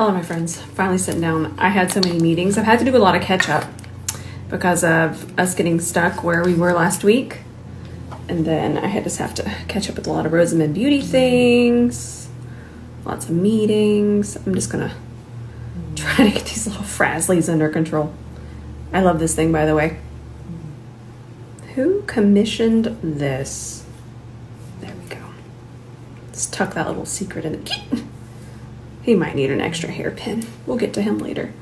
Hello, my friends. Finally sitting down. I had so many meetings. I've had to do a lot of catch up because of us getting stuck where we were last week. And then I had just have to catch up with a lot of Rosamond Beauty things, lots of meetings. I'm just going to try to get these little frazzlies under control. I love this thing, by the way. Who commissioned this? There we go. Let's tuck that little secret in it. He might need an extra hairpin. We'll get to him later.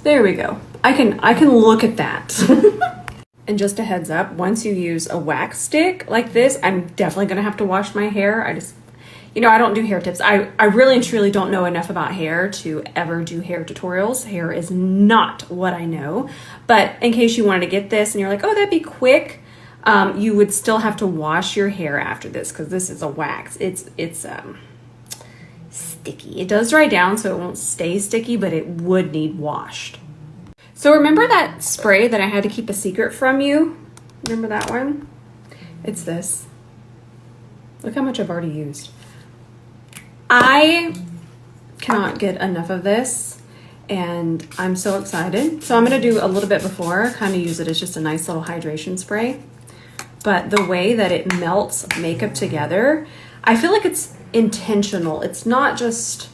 There we go. I can look at that. And just a heads up, once you use a wax stick like this, I'm definitely gonna have to wash my hair. I just, I don't do hair tips. I really and truly don't know enough about hair to ever do hair tutorials. Hair is not what I know. But in case you wanted to get this and you're like, oh, that'd be quick, you would still have to wash your hair after this because this is a wax. It's sticky. It does dry down, so it won't stay sticky, but it would need washed. So remember that spray that I had to keep a secret from you? Remember that one? It's this. Look how much I've already used. I cannot get enough of this, and I'm so excited. So I'm going to do a little bit before, kind of use it as just a nice little hydration spray. But the way that it melts makeup together, I feel like it's intentional. It's not just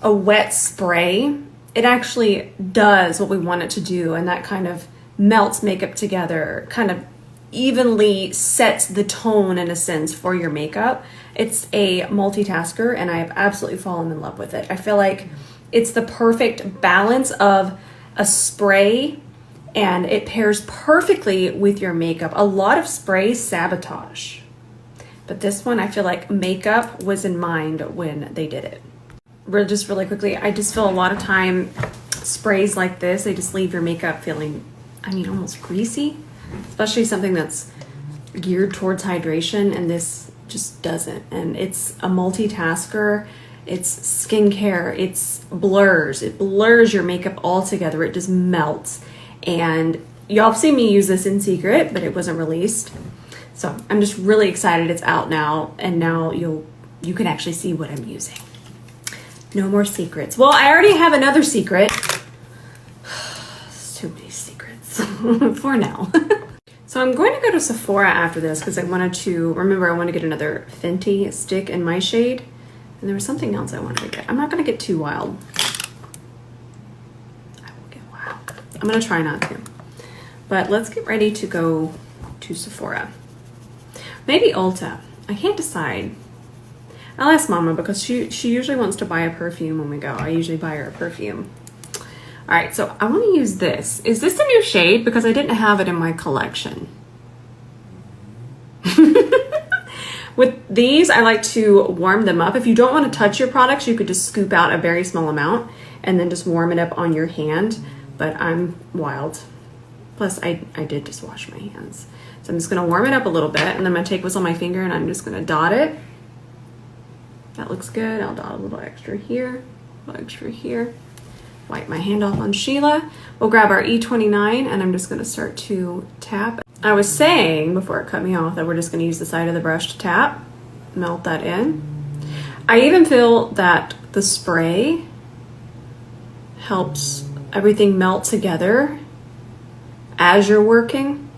a wet spray. It actually does what we want it to do, and that kind of melts makeup together, kind of evenly sets the tone in a sense for your makeup. It's a multitasker, and I have absolutely fallen in love with it. I feel like it's the perfect balance of a spray, and it pairs perfectly with your makeup. A lot of sprays sabotage, but this one, I feel like makeup was in mind when they did it. Just really quickly, I just feel a lot of time sprays like this, they just leave your makeup feeling, almost greasy, especially something that's geared towards hydration, and this just doesn't. And it's a multitasker. It's skincare. It's blurs. It blurs your makeup all together. It just melts. And y'all have seen me use this in secret, but it wasn't released. So I'm just really excited it's out now, and now you can actually see what I'm using. No more secrets. Well, I already have another secret. Too many secrets for now. So I'm going to go to Sephora after this because I want to get another Fenty stick in my shade. And there was something else I wanted to get. I'm not going to get too wild. I will get wild. I'm going to try not to. But let's get ready to go to Sephora. Maybe Ulta. I can't decide. I'll ask Mama because she usually wants to buy a perfume when we go. I usually buy her a perfume. All right, so I want to use this. Is this a new shade? Because I didn't have it in my collection. With these, I like to warm them up. If you don't want to touch your products, you could just scoop out a very small amount and then just warm it up on your hand. But I'm wild. Plus, I did just wash my hands. So I'm just going to warm it up a little bit, and then I'm going to take what's on my finger and I'm just going to dot it. That looks good. I'll dot a little extra here, a little extra here. Wipe my hand off on Sheila. We'll grab our E29, and I'm just going to start to tap. I was saying before it cut me off that we're just going to use the side of the brush to tap, melt that in. I even feel that the spray helps everything melt together as you're working.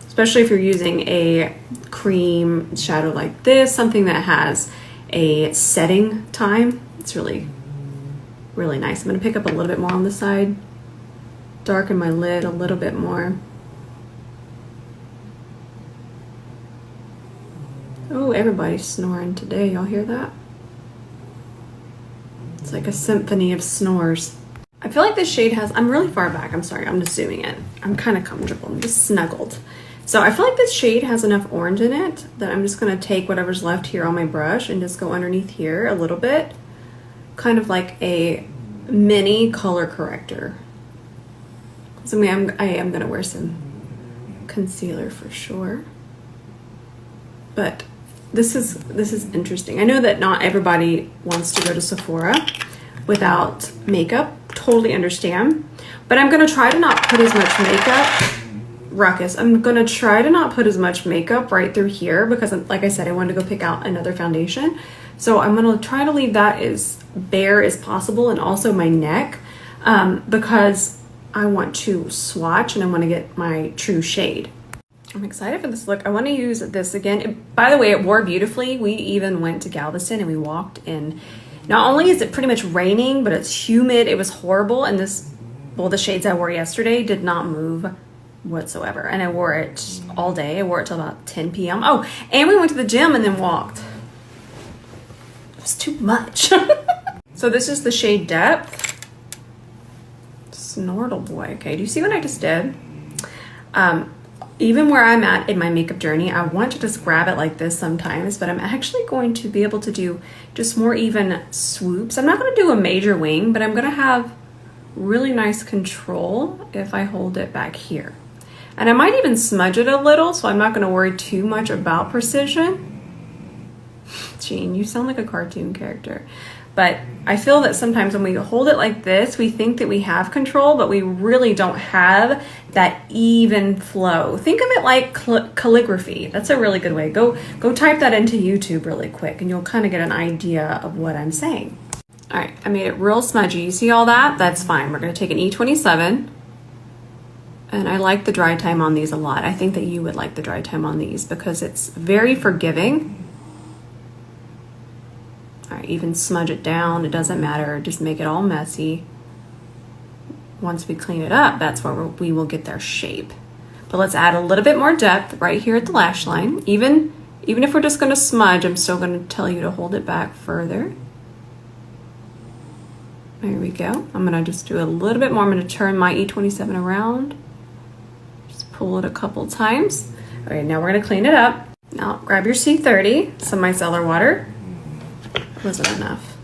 Especially if you're using a cream shadow like this, something that has a setting time. It's really, really nice. I'm gonna pick up a little bit more on the side, darken my lid a little bit more. Oh, everybody's snoring today. Y'all hear that? It's like a symphony of snores. I feel like this shade has, I'm really far back. I'm sorry, I'm just zooming in. I'm kind of comfortable. I'm just snuggled. So I feel like this shade has enough orange in it that I'm just going to take whatever's left here on my brush and just go underneath here a little bit. Kind of like a mini color corrector. So I am going to wear some concealer for sure. But this is interesting. I know that not everybody wants to go to Sephora without makeup. Totally understand. But I'm going to try to not put as much makeup Ruckus. I'm gonna try to not put as much makeup right through here because, like I said, I wanted to go pick out another foundation. So I'm gonna try to leave that as bare as possible, and also my neck, because I want to swatch and I want to get my true shade. I'm excited for this look. I want to use this again. By the way, it wore beautifully. We even went to Galveston and we walked in. Not only is it pretty much raining, but it's humid. It was horrible. And this, well, the shades I wore yesterday did not move whatsoever. And I wore it all day. I wore it till about 10 p.m. Oh, and we went to the gym and then walked. It was too much. So this is the shade Depth. Snortle Boy. Okay, do you see what I just did? Even where I'm at in my makeup journey, I want to just grab it like this sometimes, but I'm actually going to be able to do just more even swoops. I'm not going to do a major wing, but I'm going to have really nice control if I hold it back here. And I might even smudge it a little, so I'm not going to worry too much about precision. Jean, you sound like a cartoon character. But I feel that sometimes when we hold it like this, we think that we have control, but we really don't have that even flow. Think of it like calligraphy. That's a really good way. Go type that into YouTube really quick and you'll kind of get an idea of what I'm saying. All right, I made it real smudgy. You see all that? That's fine. We're gonna take an E27. And I like the dry time on these a lot. I think that you would like the dry time on these because it's very forgiving. All right, even smudge it down, it doesn't matter, just make it all messy. Once we clean it up, that's where we will get their shape. But let's add a little bit more depth right here at the lash line. Even if we're just gonna smudge, I'm still gonna tell you to hold it back further. There we go. I'm gonna just do a little bit more. I'm gonna turn my E27 around. Just pull it a couple times. All right, now we're gonna clean it up. Now grab your C30, some micellar water. Wasn't enough.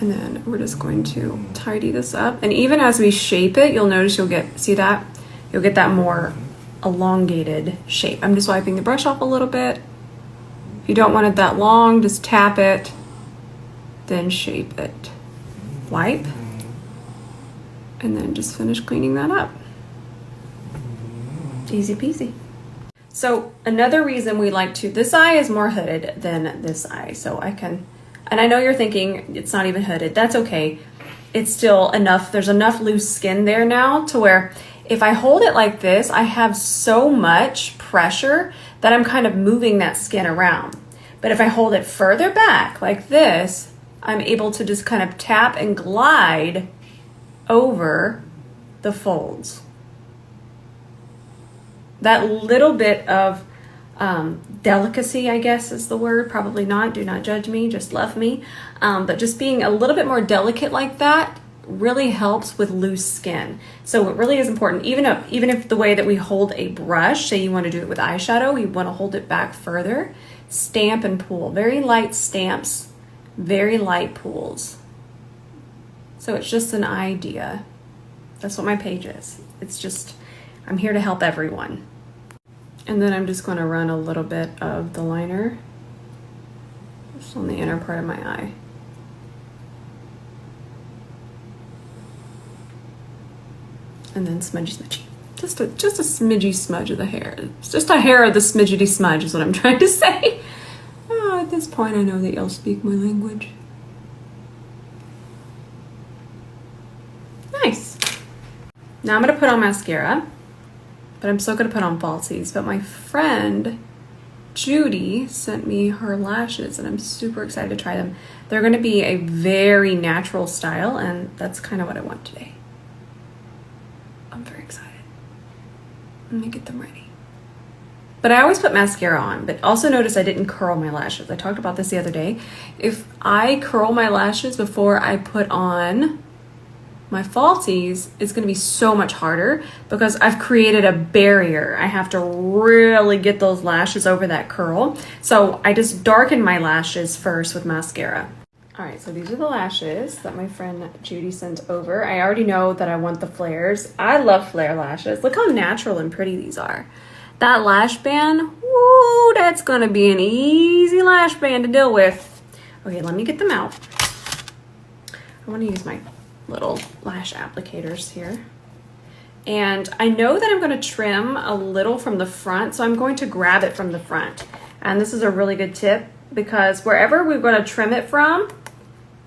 And then we're just going to tidy this up. And even as we shape it, you'll notice you'll get that more elongated shape. I'm just wiping the brush off a little bit. If you don't want it that long, just tap it, then shape it. Wipe, and then just finish cleaning that up. Easy peasy. So another reason we like to, this eye is more hooded than this eye, so I can, and I know you're thinking it's not even hooded, that's okay. It's still enough, there's enough loose skin there now to where if I hold it like this, I have so much pressure that I'm kind of moving that skin around. But if I hold it further back like this, I'm able to just kind of tap and glide over the folds. That little bit of delicacy, I guess is the word, probably not, do not judge me, just love me. But just being a little bit more delicate like that really helps with loose skin. So it really is important, even if the way that we hold a brush, say you want to do it with eyeshadow, you want to hold it back further, stamp and pull, very light stamps, very light pulls. So it's just an idea. That's what my page is. It's just, I'm here to help everyone. And then I'm just going to run a little bit of the liner just on the inner part of my eye. And then smudgy smudgy. Just a smidgy smudge of the hair. It's just a hair of the smidgety smudge is what I'm trying to say. Oh, at this point I know that y'all speak my language. Nice. Now I'm going to put on mascara. But I'm still gonna put on falsies. But my friend Judy sent me her lashes and I'm super excited to try them. They're gonna be a very natural style and that's kind of what I want today. I'm very excited. Let me get them ready. But I always put mascara on, but also notice I didn't curl my lashes. I talked about this the other day. If I curl my lashes before I put on my falsies, it's going to be so much harder because I've created a barrier. I have to really get those lashes over that curl. So I just darken my lashes first with mascara. All right, so these are the lashes that my friend Judy sent over. I already know that I want the flares. I love flare lashes. Look how natural and pretty these are. That lash band, woo, that's going to be an easy lash band to deal with. Okay, let me get them out. I want to use my little lash applicators here. And I know that I'm going to trim a little from the front, so I'm going to grab it from the front. And this is a really good tip because wherever we're going to trim it from,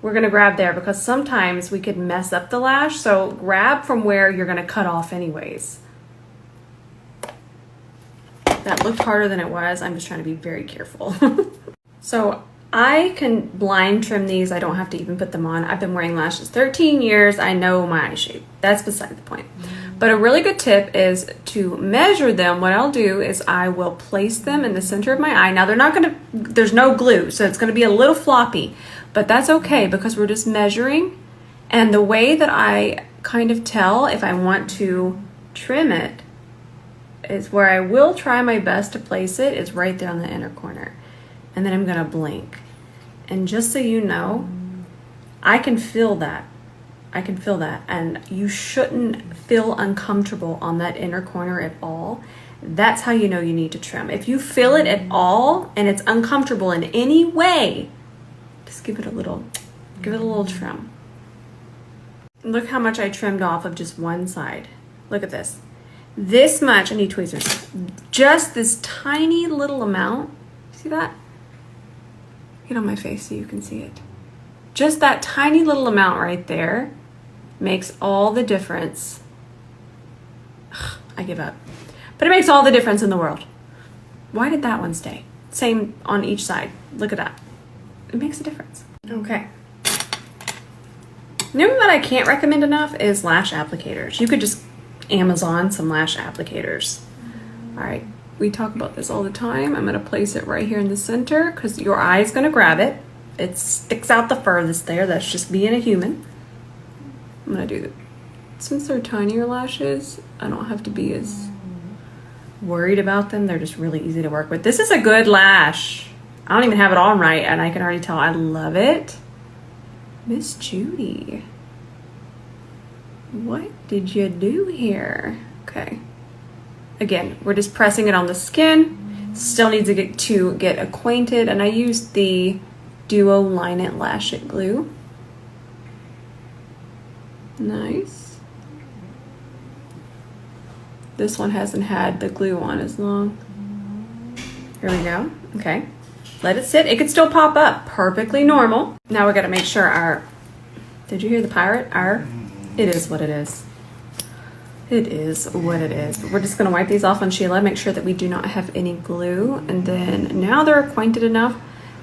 we're going to grab there because sometimes we could mess up the lash. So grab from where you're going to cut off anyways. That looked harder than it was. I'm just trying to be very careful. So I can blind trim these. I don't have to even put them on. I've been wearing lashes 13 years. I know my eye shape. That's beside the point. But a really good tip is to measure them. What I'll do is I will place them in the center of my eye. Now there's no glue, so it's gonna be a little floppy, but that's okay because we're just measuring. And the way that I kind of tell if I want to trim it is where I will try my best to place it is right there on the inner corner. And then I'm gonna blink. And just so you know, I can feel that. I can feel that. And you shouldn't feel uncomfortable on that inner corner at all. That's how you know you need to trim. If you feel it at all and it's uncomfortable in any way, just give it a little trim. Look how much I trimmed off of just one side. Look at this. This much, I need tweezers. Just this tiny little amount. See that? Get on my face so you can see it. Just that tiny little amount right there makes all the difference. Ugh, I give up. But it makes all the difference in the world. Why did that one stay? Same on each side. Look at that. It makes a difference. Okay. You know what I can't recommend enough is lash applicators. You could just Amazon some lash applicators. All right, we talk about this all the time. I'm gonna place it right here in the center because your eye is gonna grab it. It sticks out the furthest there. That's just being a human. I'm gonna do that. Since they're tinier lashes, I don't have to be as worried about them. They're just really easy to work with. This is a good lash. I don't even have it on right and I can already tell I love it. Miss Judy. What did you do here? Okay. Again, we're just pressing it on the skin. Still needs to get acquainted, and I used the Duo Line It Lash It glue. Nice. This one hasn't had the glue on as long. Here we go. Okay. Let it sit. It could still pop up. Perfectly normal. Now we got to make sure our... Did you hear the pirate? It is what it is. It is what it is. We're just going to wipe these off on Sheila, make sure that we do not have any glue. And then now they're acquainted enough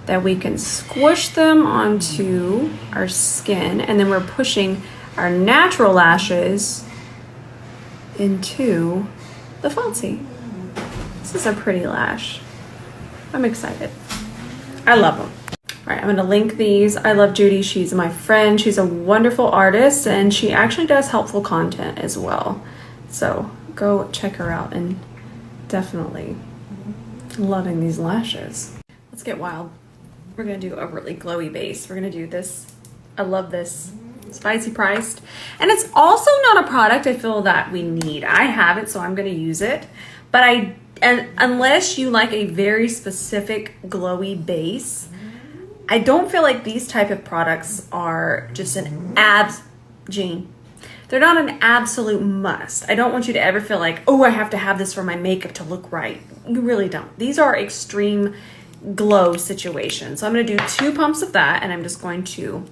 that we can squish them onto our skin. And then we're pushing our natural lashes into the falsie. This is a pretty lash. I'm excited. I love them. All right, I'm gonna link these. I love Judy. She's my friend. She's a wonderful artist and she actually does helpful content as well. So go check her out and definitely loving these lashes. Let's get wild. We're gonna do a really glowy base. We're gonna do this. I love this. Spicy priced. And it's also not a product I feel that we need. I have it, so I'm gonna use it. But unless you like a very specific glowy base, I don't feel like these type of products are just an Jean. They're not an absolute must. I don't want you to ever feel like, oh, I have to have this for my makeup to look right. You really don't. These are extreme glow situations. So I'm gonna do 2 pumps of that and I'm just going to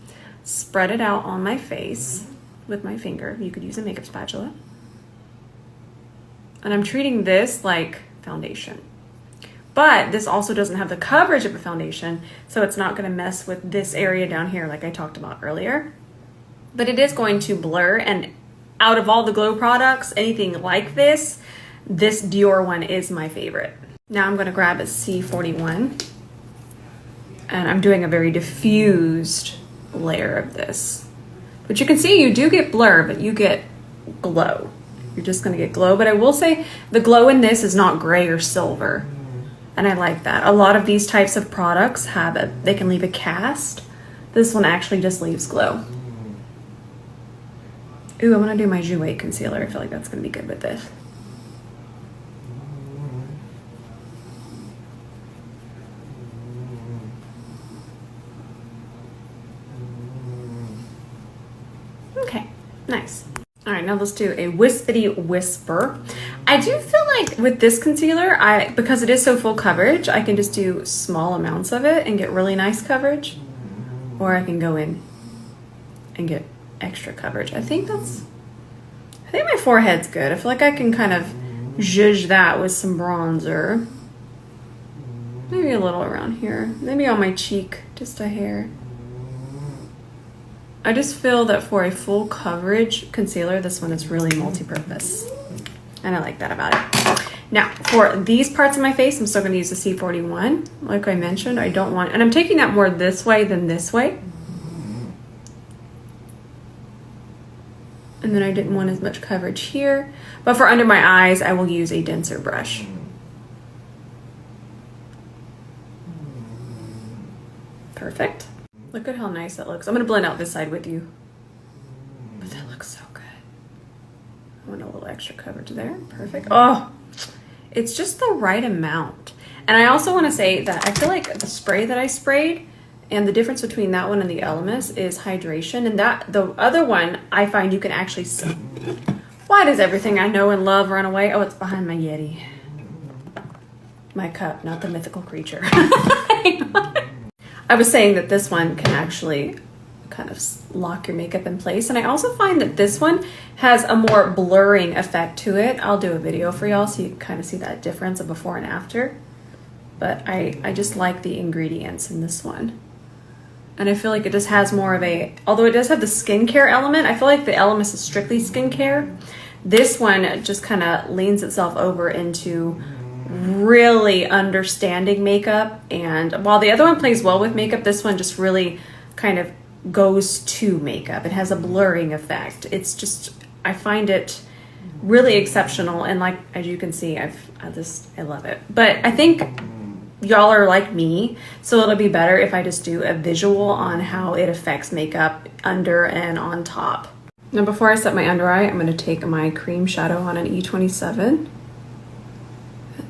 spread it out on my face with my finger. You could use a makeup spatula. And I'm treating this like foundation. But this also doesn't have the coverage of a foundation, so it's not gonna mess with this area down here like I talked about earlier. But it is going to blur, and out of all the glow products, anything like this Dior one is my favorite. Now I'm gonna grab a C41, and I'm doing a very diffused layer of this. But you can see you do get blur, but you get glow. You're just gonna get glow, but I will say the glow in this is not gray or silver. And I like that. A lot of these types of products they can leave a cast. This one actually just leaves glow. Ooh, I'm gonna do my Jouer concealer. I feel like that's gonna be good with this. Okay, nice. All right, now let's do a wispity whisper. I do feel like with this concealer, because it is so full coverage, I can just do small amounts of it and get really nice coverage. Or I can go in and get extra coverage. I think my forehead's good. I feel like I can kind of zhuzh that with some bronzer. Maybe a little around here. Maybe on my cheek, just a hair. I just feel that for a full coverage concealer, this one is really multi-purpose. And I like that about it. Now, for these parts of my face, I'm still going to use the C41. Like I mentioned, I don't want... And I'm taking that more this way than this way. And then I didn't want as much coverage here. But for under my eyes, I will use a denser brush. Perfect. Look at how nice that looks. I'm going to blend out this side with you. But that looks so good. I want a little extra coverage there. Perfect. Oh, it's just the right amount. And I also want to say that I feel like the spray that I sprayed and the difference between that one and the Elemis is hydration. And the other one, I find you can actually see. Why does everything I know and love run away? Oh, it's behind my Yeti. My cup, not the mythical creature. I was saying that this one can actually kind of lock your makeup in place. And I also find that this one has a more blurring effect to it. I'll do a video for y'all so you can kind of see that difference of before and after. But I just like the ingredients in this one. And I feel like it just has more of a, although it does have the skincare element, I feel like the Elemis is strictly skincare. This one just kind of leans itself over into really understanding makeup. And while the other one plays well with makeup, this one just really kind of goes to makeup. It has a blurring effect. It's just, I find it really exceptional. And like, as you can see, I love it. But I think y'all are like me, so it'll be better if I just do a visual on how it affects makeup under and on top. Now before I set my under eye, I'm going to take my cream shadow on an E27.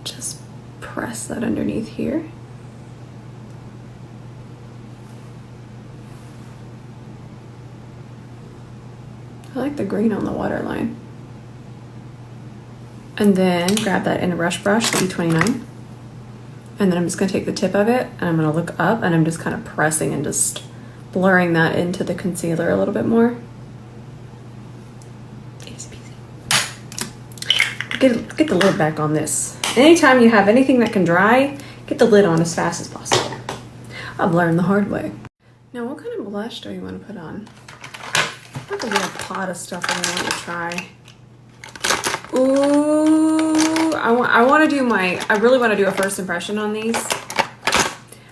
Just press that underneath here. I like the green on the waterline. And then grab that in a brush, the E29. And then I'm just going to take the tip of it and I'm going to look up and I'm just kind of pressing and just blurring that into the concealer a little bit more. Easy peasy. Get the lid back on this. Anytime you have anything that can dry, get the lid on as fast as possible. I've learned the hard way. Now, what kind of blush do you want to put on? Look at a pot of stuff I want to try. Ooh, I really want to do a first impression on these.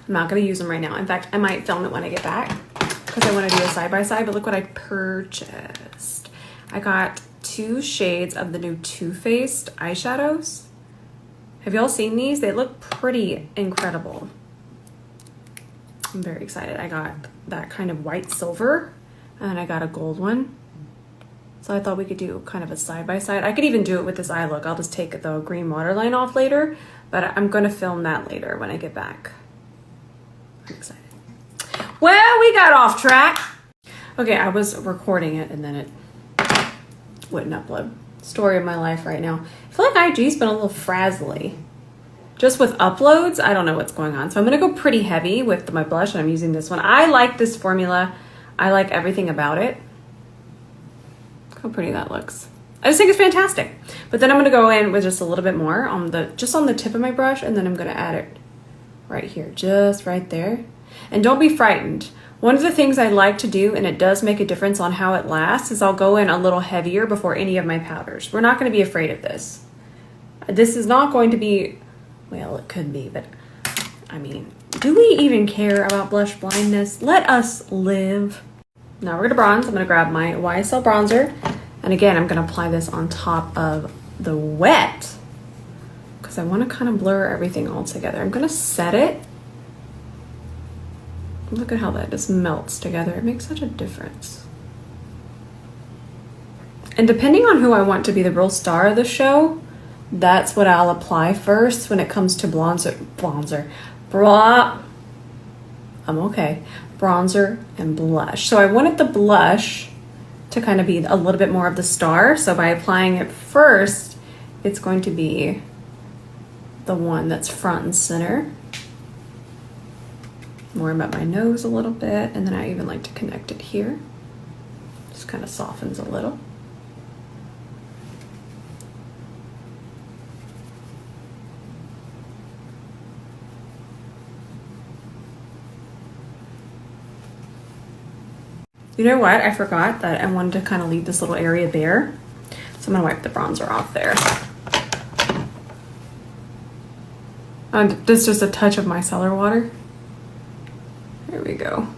I'm not going to use them right now. In fact, I might film it when I get back because I want to do a side-by-side, but look what I purchased. I got 2 shades of the new Too Faced eyeshadows. Have y'all seen these? They look pretty incredible. I'm very excited. I got that kind of white silver and I got a gold one. So I thought we could do kind of a side-by-side. I could even do it with this eye look. I'll just take the green waterline off later, but I'm going to film that later when I get back. I'm excited. Well, we got off track. Okay, I was recording it and then it wouldn't upload. Story of my life right now. I feel like IG's been a little frazzly. Just with uploads, I don't know what's going on. So I'm going to go pretty heavy with my blush and I'm using this one. I like this formula. I like everything about it. Look how pretty that looks. I just think it's fantastic. But then I'm going to go in with just a little bit more on the tip of my brush and then I'm going to add it right here, just right there. And don't be frightened. One of the things I like to do, and it does make a difference on how it lasts, is I'll go in a little heavier before any of my powders. We're not going to be afraid of this. This is not going to be, well, it could be, but I mean, do we even care about blush blindness? Let us live. Now we're going to bronze. I'm going to grab my YSL bronzer. And again, I'm going to apply this on top of the wet because I want to kind of blur everything all together. I'm going to set it. Look at how that just melts together. It makes such a difference. And depending on who I want to be the real star of the show, that's what I'll apply first when it comes to bronzer and blush. So I wanted the blush to to kind of be a little bit more of the star. So by applying it first, it's going to be the one that's front and center. Warm up my nose a little bit, and then I even like to connect it here. Just kind of softens a little. You know what? I forgot that I wanted to kind of leave this little area bare. So I'm gonna wipe the bronzer off there. And this is just a touch of micellar water. There we go.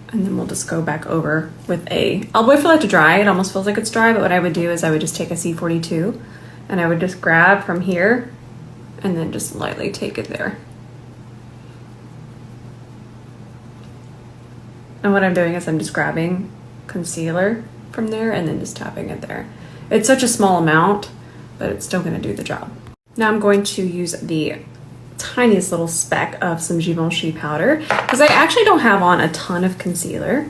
And then we'll just go back over with I'll wait for that to dry. It almost feels like it's dry, but what I would do is I would just take a C42 and I would just grab from here and then just lightly take it there. And what I'm doing is I'm just grabbing concealer from there and then just tapping it there. It's such a small amount, but it's still gonna do the job. Now I'm going to use the tiniest little speck of some Givenchy powder because I actually don't have on a ton of concealer,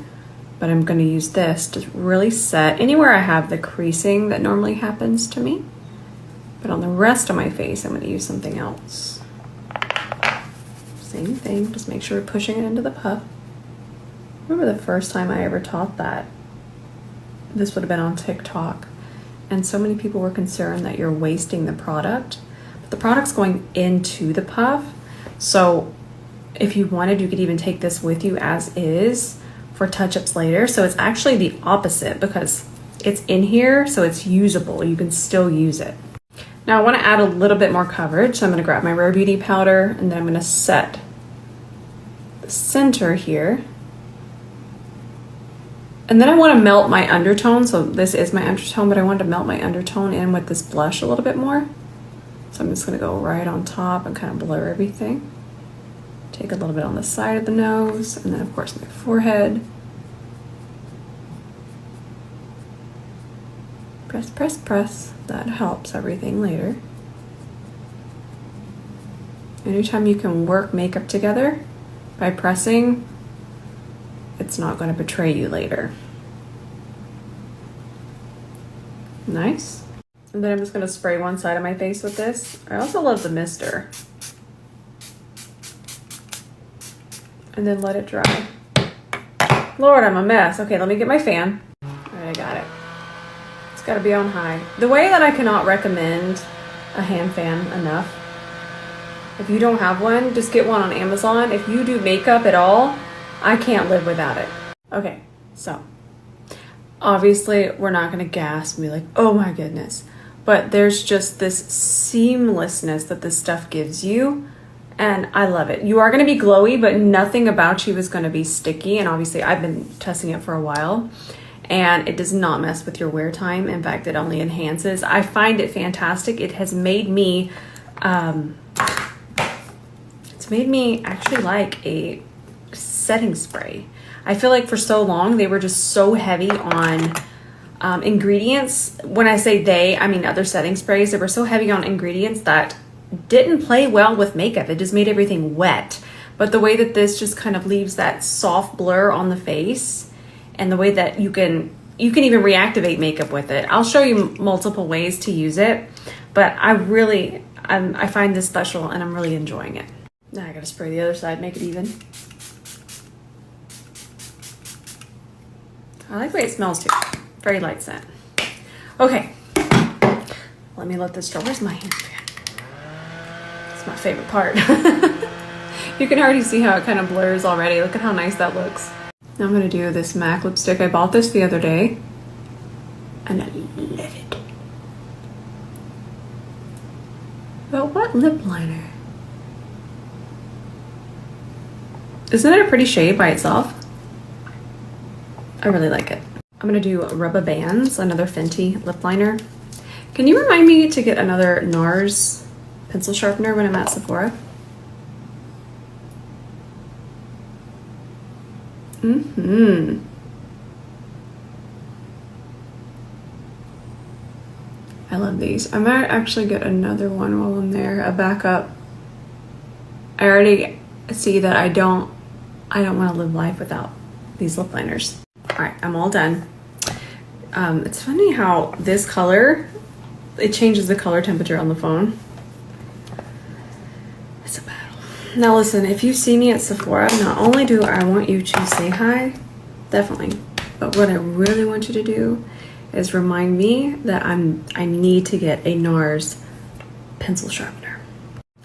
but I'm gonna use this to really set anywhere I have the creasing that normally happens to me. But on the rest of my face, I'm gonna use something else. Same thing, just make sure we're pushing it into the puff. I remember the first time I ever taught that, this would have been on TikTok, and so many people were concerned that you're wasting the product, but the product's going into the puff. So if you wanted, you could even take this with you as is for touch-ups later. So it's actually the opposite because it's in here, so it's usable. You can still use it. Now I want to add a little bit more coverage, so I'm going to grab my Rare Beauty powder and then I'm going to set the center here. And then I want to melt my undertone. So this is my undertone, but I wanted to melt my undertone in with this blush a little bit more. So I'm just going to go right on top and kind of blur everything. Take a little bit on the side of the nose, and then of course my forehead. Press, press, press. That helps everything later. Anytime you can work makeup together by pressing, it's not going to betray you later. Nice. And then I'm just going to spray one side of my face with this. I also love the mister. And then let it dry. Lord, I'm a mess. Okay, let me get my fan. All right, I got it. It's got to be on high. The way that I cannot recommend a hand fan enough. If you don't have one, just get one on Amazon. If you do makeup at all, I can't live without it. Okay, so obviously we're not gonna gasp and be like, oh my goodness, but there's just this seamlessness that this stuff gives you, and I love it. You are gonna be glowy, but nothing about you is gonna be sticky, and obviously I've been testing it for a while, and it does not mess with your wear time. In fact, it only enhances. I find it fantastic. It has made me, it's made me actually like a setting spray. I feel like for so long they were just so heavy on ingredients. When I say they, I mean other setting sprays. They were so heavy on ingredients that didn't play well with makeup. It just made everything wet. But the way that this just kind of leaves that soft blur on the face, and the way that you can even reactivate makeup with it. I'll show you multiple ways to use it, but I find this special and I'm really enjoying it. Now I gotta spray the other side, make it even. I like the way it smells too. Very light scent. Okay, let me let this dry. Where's my hand fan? It's my favorite part. You can already see how it kind of blurs already. Look at how nice that looks. Now I'm gonna do this MAC lipstick. I bought this the other day and I love it. But what lip liner? Isn't it a pretty shade by itself? I really like it. I'm gonna do Rubber Bands, another Fenty lip liner. Can you remind me to get another NARS pencil sharpener when I'm at Sephora? I love these. I might actually get another one while I'm there, a backup. I already see that I don't want to live life without these lip liners. right, I'm all done. It's funny how this color, it changes the color temperature on the phone. It's a battle. Now listen, if you see me at Sephora, not only do I want you to say hi, definitely, but what I really want you to do is remind me that I need to get a NARS pencil sharpener.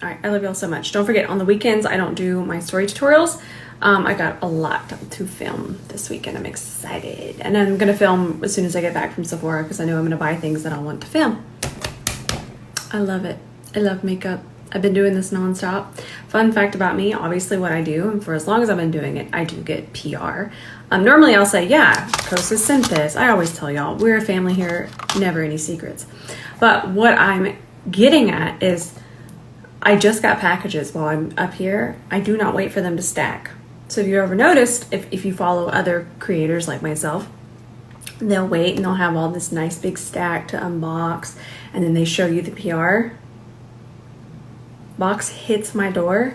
All right, I love y'all so much. Don't forget, on the weekends, I don't do my story tutorials. I got a lot to film this weekend. I'm excited. And I'm gonna film as soon as I get back from Sephora because I know I'm gonna buy things that I want to film. I love it. I love makeup. I've been doing this nonstop. Fun fact about me, obviously what I do, and for as long as I've been doing it, I do get PR. Normally I'll say, yeah, Kosa sent this. I always tell y'all, we're a family here, never any secrets. But what I'm getting at is I just got packages while I'm up here. I do not wait for them to stack. So if you ever noticed, if you follow other creators like myself, they'll wait and they'll have all this nice big stack to unbox, and then they show you the PR. Box hits my door.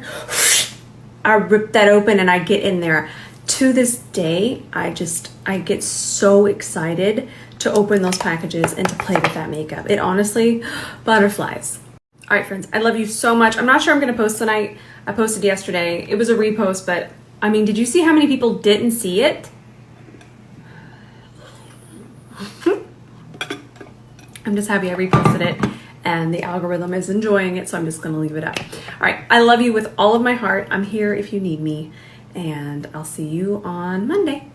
I rip that open and I get in there. To this day, I get so excited to open those packages and to play with that makeup. It honestly, butterflies. All right, friends, I love you so much. I'm not sure I'm gonna post tonight. I posted yesterday. It was a repost, but I mean, did you see how many people didn't see it? I'm just happy I reposted it and the algorithm is enjoying it, so I'm just gonna leave it up. All right, I love you with all of my heart. I'm here if you need me, and I'll see you on Monday.